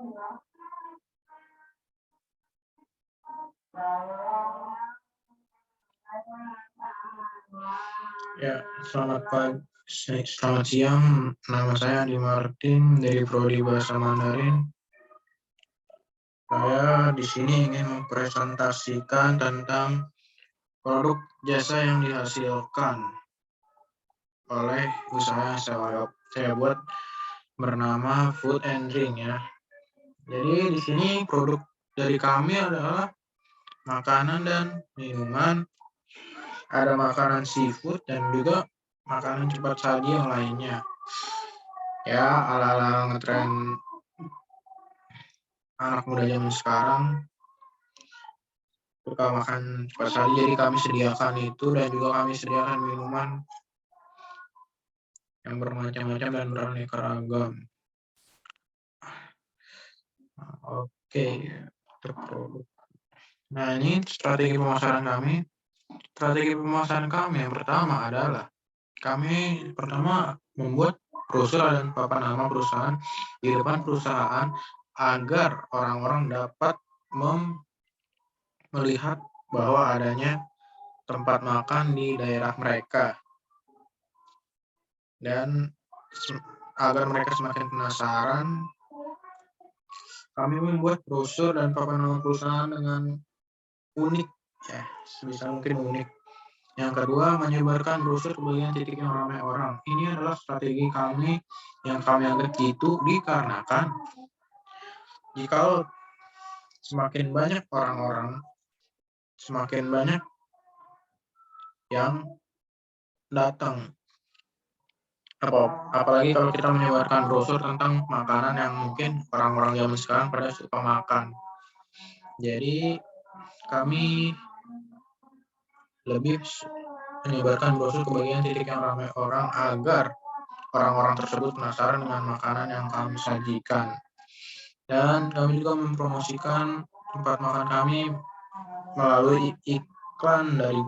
Ya, selamat siang. Nama saya Andi Martin dari Prodi Bahasa Mandarin. Saya di sini ingin mempresentasikan tentang produk jasa yang dihasilkan oleh usaha yang saya buat bernama Food and Drink ya. Jadi di sini produk dari kami adalah makanan dan minuman, ada makanan seafood dan juga makanan cepat saji yang lainnya. Ya, ala-ala ngetren anak muda zaman sekarang suka makan cepat saji, jadi kami sediakan itu, dan juga kami sediakan minuman yang bermacam-macam dan beraneka ragam. Oke, terproduk. Nah, ini strategi pemasaran kami. Strategi pemasaran kami yang pertama adalah kami pertama membuat brosur dan papan nama perusahaan di depan perusahaan agar orang-orang dapat melihat bahwa adanya tempat makan di daerah mereka, dan agar mereka semakin penasaran, kami membuat brosur dan papan nama perusahaan dengan unik, ya sebisa mungkin unik. Yang kedua, menyebarkan brosur ke bagian titik yang ramai orang. Ini adalah strategi kami yang kami anggap jitu, dikarenakan jika semakin banyak orang-orang, semakin banyak yang datang. Apalagi kalau kita menyebarkan brosur tentang makanan yang mungkin orang-orang zaman sekarang pada suka makan. Jadi kami lebih menyebarkan brosur ke bagian titik yang ramai orang agar orang-orang tersebut penasaran dengan makanan yang kami sajikan. Dan kami juga mempromosikan tempat makan kami melalui iklan dari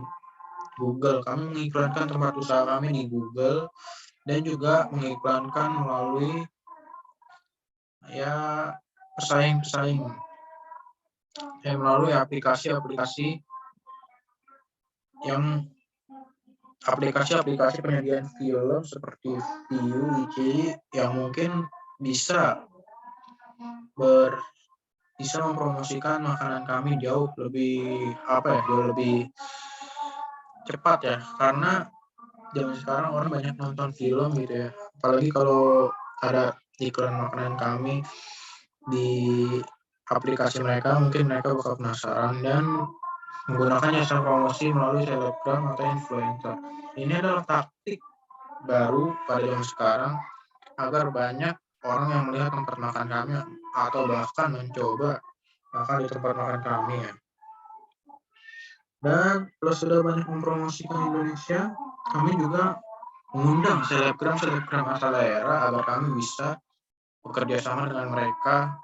Google. Kami mengiklankan tempat usaha kami di Google dan juga mengiklankan melalui pesaing-pesaing, melalui aplikasi-aplikasi penyediaan film seperti Viu, WeChat yang mungkin bisa mempromosikan makanan kami jauh lebih cepat ya, karena zaman sekarang orang banyak nonton film gitu ya, apalagi kalau ada iklan makanan kami di aplikasi mereka, mungkin mereka bakal penasaran dan menggunakan jasa promosi melalui selebgram atau influencer. Ini adalah taktik baru pada zaman sekarang agar banyak orang yang melihat tempat makan kami atau bahkan mencoba makan di tempat makan kami ya. Dan kalau sudah banyak mempromosikan Indonesia, kami juga mengundang selebgram asal daerah agar kami bisa bekerja sama dengan mereka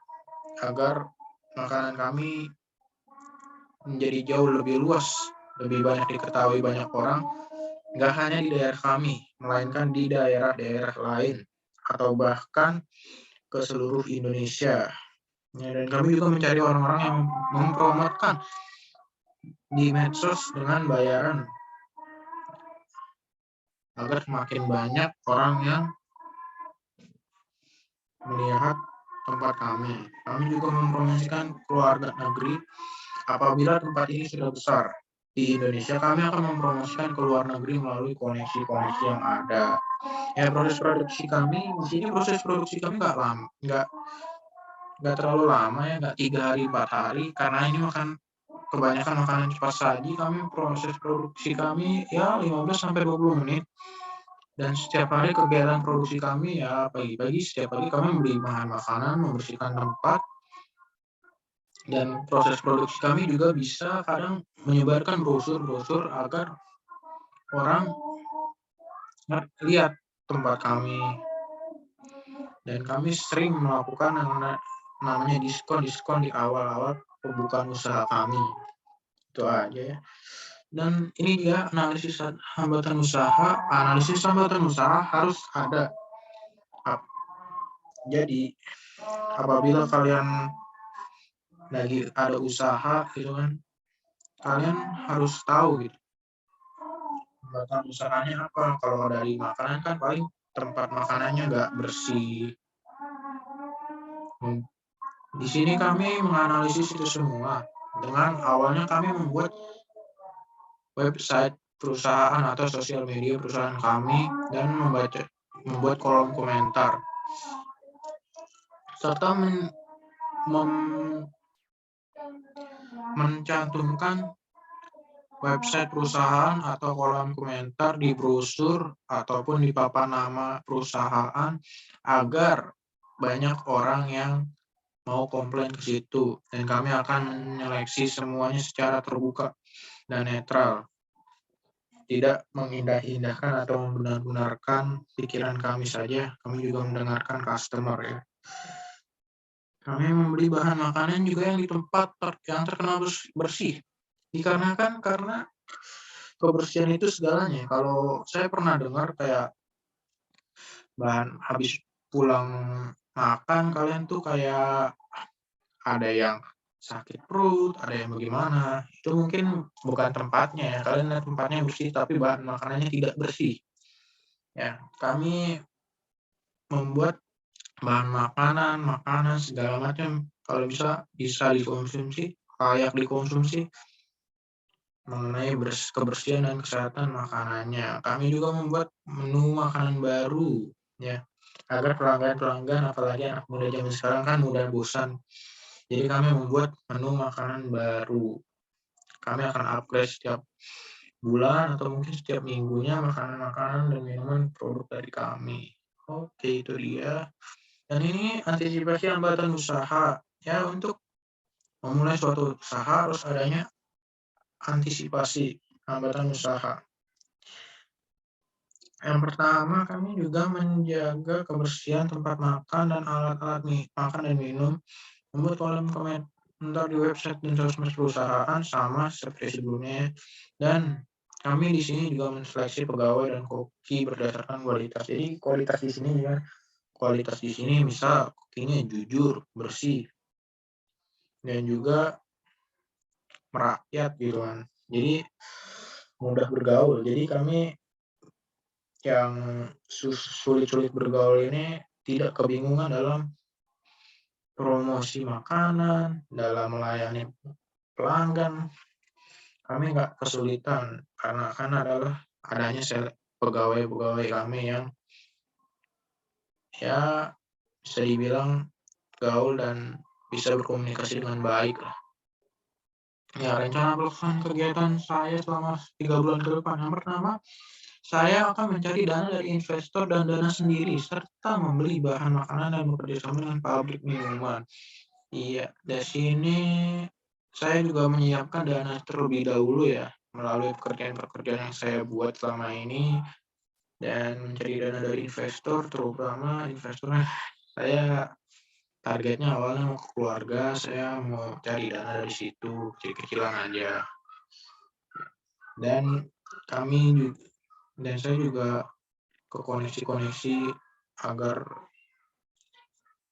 agar makanan kami menjadi jauh lebih luas, lebih banyak diketahui banyak orang, nggak hanya di daerah kami, melainkan di daerah-daerah lain, atau bahkan ke seluruh Indonesia. Ya, dan kami juga mencari orang-orang yang mempromotkan di medsos dengan bayaran, agar semakin banyak orang yang melihat tempat kami. Kami juga mempromosikan keluarga negeri. Apabila tempat ini sudah besar di Indonesia, kami akan mempromosikan ke luar negeri melalui koneksi-koneksi yang ada. Ya, proses produksi kami nggak terlalu lama ya, nggak 3 hari 4 hari, karena ini kebanyakan makanan cepat saji. Proses produksi kami ya 15 sampai 20 menit. Dan setiap hari kegiatan produksi kami ya pagi-pagi, setiap pagi kami beli bahan makanan, membersihkan tempat, dan proses produksi kami juga bisa kadang menyebarkan brosur agar orang lihat tempat kami. Dan kami sering melakukan yang namanya diskon di awal-awal pembukaan usaha kami. Itu aja ya. Dan ini dia analisis hambatan usaha. Analisis hambatan usaha harus ada. Jadi apabila kalian lagi ada usaha gitu kan, kalian harus tahu gitu hambatan usahanya apa. Kalau dari makanan kan paling tempat makanannya nggak bersih. Di sini kami menganalisis itu semua dengan awalnya kami membuat website perusahaan atau sosial media perusahaan kami dan membuat kolom komentar serta mencantumkan website perusahaan atau kolom komentar di brosur ataupun di papan nama perusahaan agar banyak orang yang mau komplain ke situ, dan kami akan menyeleksi semuanya secara terbuka dan netral, tidak mengindah-indahkan atau membenar-benarkan pikiran kami saja, kami juga mendengarkan customer ya. Kami membeli bahan makanan juga yang di tempat yang terkenal bersih, dikarenakan karena kebersihan itu segalanya. Kalau saya pernah dengar kayak bahan habis pulang makan kalian tuh kayak ada yang sakit perut, ada yang bagaimana, itu mungkin bukan tempatnya ya, kalian lihat tempatnya bersih tapi bahan makanannya tidak bersih. Ya, kami membuat bahan makanan segala macam kalau bisa dikonsumsi, layak dikonsumsi mengenai kebersihan dan kesehatan makanannya. Kami juga membuat menu makanan baru ya, agar pelanggan-pelanggan apalagi anak muda zaman sekarang kan mudah bosan. Jadi kami membuat menu makanan baru. Kami akan upgrade setiap bulan atau mungkin setiap minggunya makanan-makanan dan minuman produk dari kami. Oke, itu dia. Dan ini antisipasi hambatan usaha. Ya, untuk memulai suatu usaha harus adanya antisipasi hambatan usaha. Yang pertama, kami juga menjaga kebersihan tempat makan dan alat-alat makan dan minum, membuat kolom komentar di website dan sosmed perusahaan sama seperti sebelumnya. Dan kami di sini juga menseleksi pegawai dan koki berdasarkan kualitas. Jadi kualitas di sini ya, kualitas di sini misal kokinya jujur, bersih, dan juga merakyat gitu kan. Jadi mudah bergaul. Jadi kami yang sulit-sulit bergaul ini tidak kebingungan dalam promosi makanan, dalam melayani pelanggan. Kami nggak kesulitan karena kan adalah adanya pegawai-pegawai kami yang ya bisa dibilang gaul dan bisa berkomunikasi dengan baik lah. Ya, rencana pelaksanaan kegiatan saya selama 3 bulan ke depan. Yang pertama, saya akan mencari dana dari investor dan dana sendiri, serta membeli bahan makanan dan bekerjasama dengan pabrik minuman. Iya, dari sini saya juga menyiapkan dana terlebih dahulu ya, melalui pekerjaan-pekerjaan yang saya buat selama ini, dan mencari dana dari investor, terutama investornya saya targetnya awalnya mau ke keluarga, saya mau cari dana dari situ, kecil-kecilan aja. Dan saya juga ke koneksi-koneksi agar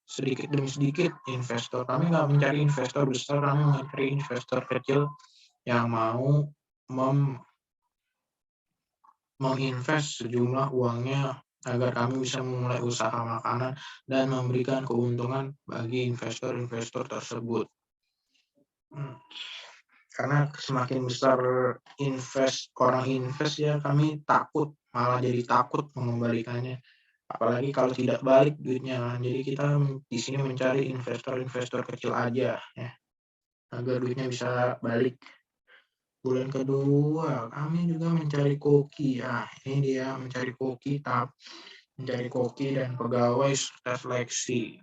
sedikit demi sedikit investor. Kami nggak mencari investor besar, kami mencari investor kecil yang mau menginvest sejumlah uangnya agar kami bisa memulai usaha makanan dan memberikan keuntungan bagi investor-investor tersebut. Karena semakin besar orang invest ya kami takut, malah jadi takut mengembalikannya. Apalagi kalau tidak balik duitnya. Jadi kita di sini mencari investor-investor kecil aja ya, agar duitnya bisa balik. Bulan kedua kami juga mencari koki ya. Ini dia mencari koki dan pegawai serta seleksi.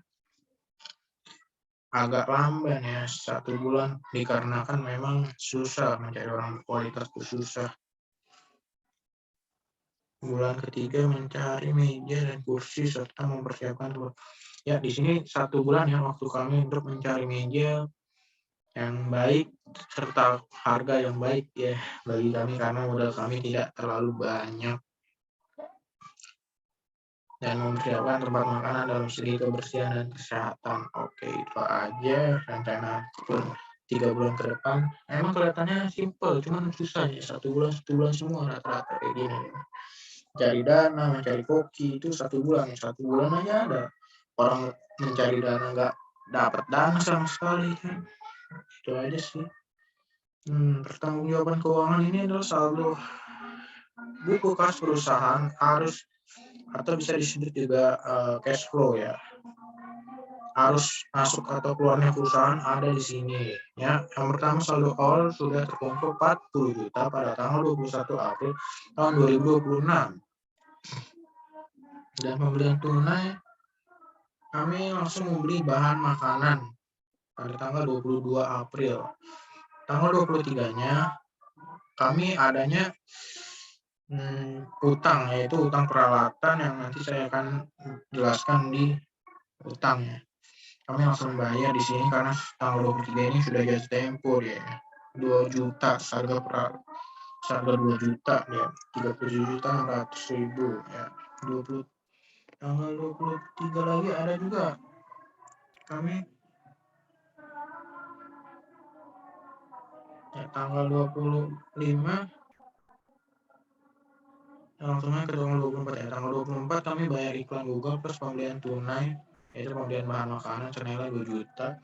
Agak lamban ya 1 bulan dikarenakan memang susah mencari orang kualitas itu susah. Bulan ketiga mencari meja dan kursi serta mempersiapkan tempat. Ya, di sini 1 bulan ya waktu kami untuk mencari meja yang baik serta harga yang baik ya bagi kami karena modal kami tidak terlalu banyak. dan mempersiapkan tempat makanan dalam segi kebersihan dan kesehatan. Oke, itu aja rencana 3 bulan ke depan. Emang kelihatannya simple, cuman susah ya. 1 bulan semua rata-rata kayak gini. Cari dana, mencari koki itu 1 bulan. 1 bulan aja ada orang mencari dana nggak dapat dana sama sekali kan. Itu aja sih. Pertanggungjawaban keuangan ini adalah saldo buku kas perusahaan harus atau bisa disebut juga cash flow ya. Harus masuk atau keluarnya perusahaan ada di sini ya. Yang pertama saldo awal sudah terkumpul 40 juta pada tanggal 21 April tahun 2026. Dan pembelian tunai kami langsung membeli bahan makanan pada tanggal 22 April. Tanggal 23-nya kami adanya utang, yaitu utang peralatan yang nanti saya akan jelaskan di utangnya. Kami langsung bayar di sini karena tanggal 23 ini sudah jatuh tempo ya. 2 juta harga 2 juta ya. 37.600.000 ya. 20 tanggal 23 lagi ada juga. Kami ya, tanggal 25 langsung aja ke tanggal 24 ya. Tanggal 24 kami bayar iklan Google plus pembelian tunai, yaitu pembelian bahan makanan senilai 2 juta.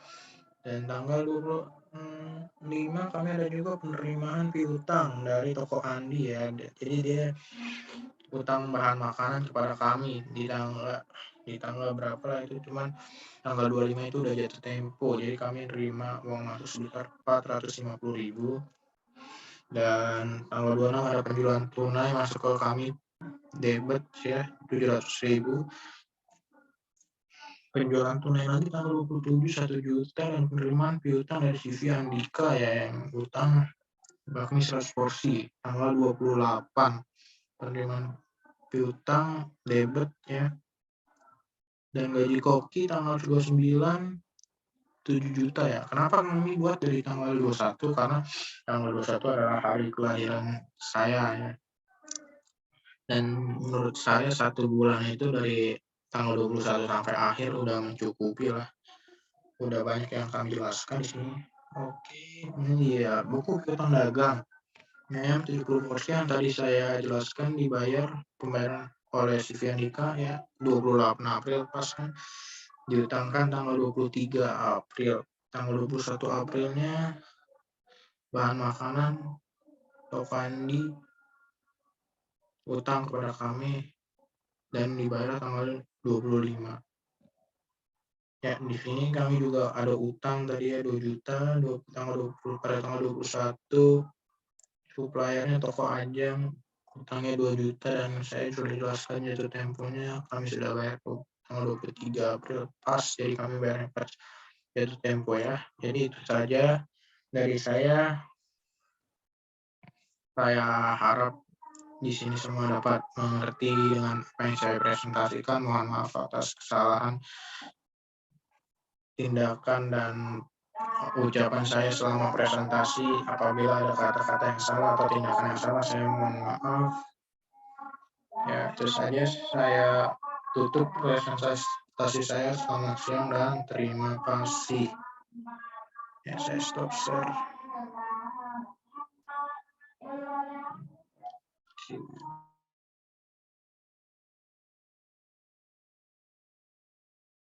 Dan tanggal 25 kami ada juga penerimaan piutang dari toko Andi ya. Jadi dia utang bahan makanan kepada kami di tanggal berapa lah itu, cuman tanggal 25 itu udah jatuh tempo. Jadi kami terima uang masuk sebesar 450.000. Dan tanggal 26 ada penjualan tunai masuk ke kami debit ya 700.000. Penjualan tunai lagi tanggal 27 1 juta dan penerimaan piutang dari CV Andika ya yang utang bakmi 100 porsi tanggal 28. Penerimaan piutang debit ya. Dan gaji koki tanggal 29 7 juta ya. Kenapa kami buat dari tanggal 21? Karena tanggal 21 adalah hari kelahiran saya ya. Dan menurut saya 1 bulan itu dari tanggal 21 sampai akhir udah mencukupi lah. Udah banyak yang kami jelaskan di sini. Oke, ini ya buku piutang dagang. Yang 70% yang tadi saya jelaskan dibayar pembayaran oleh si Andika ya 28 April pas kan diutangkan tanggal 23 April. Tanggal 21 Aprilnya bahan makanan toko Andi utang kepada kami dan dibayar tanggal 25. Ya, di sini kami juga ada utang tadi ya 2 juta pada tanggal 21 suppliernya toko Ajang utangnya 2 juta dan saya sudah jelaskan jatuh temponya kami sudah bayar tanggal 23 April pas, jadi kami bayarnya pas jatuh tempo ya. Jadi itu saja dari saya harap di sini semua dapat mengerti dengan apa yang saya presentasikan. Mohon maaf atas kesalahan tindakan dan ucapan saya selama presentasi. Apabila ada kata-kata yang salah atau tindakan yang salah, saya mohon maaf. Ya, itu saja saya tutup presentasi saya. Selamat siang dan terima kasih. Ya, saya stop share.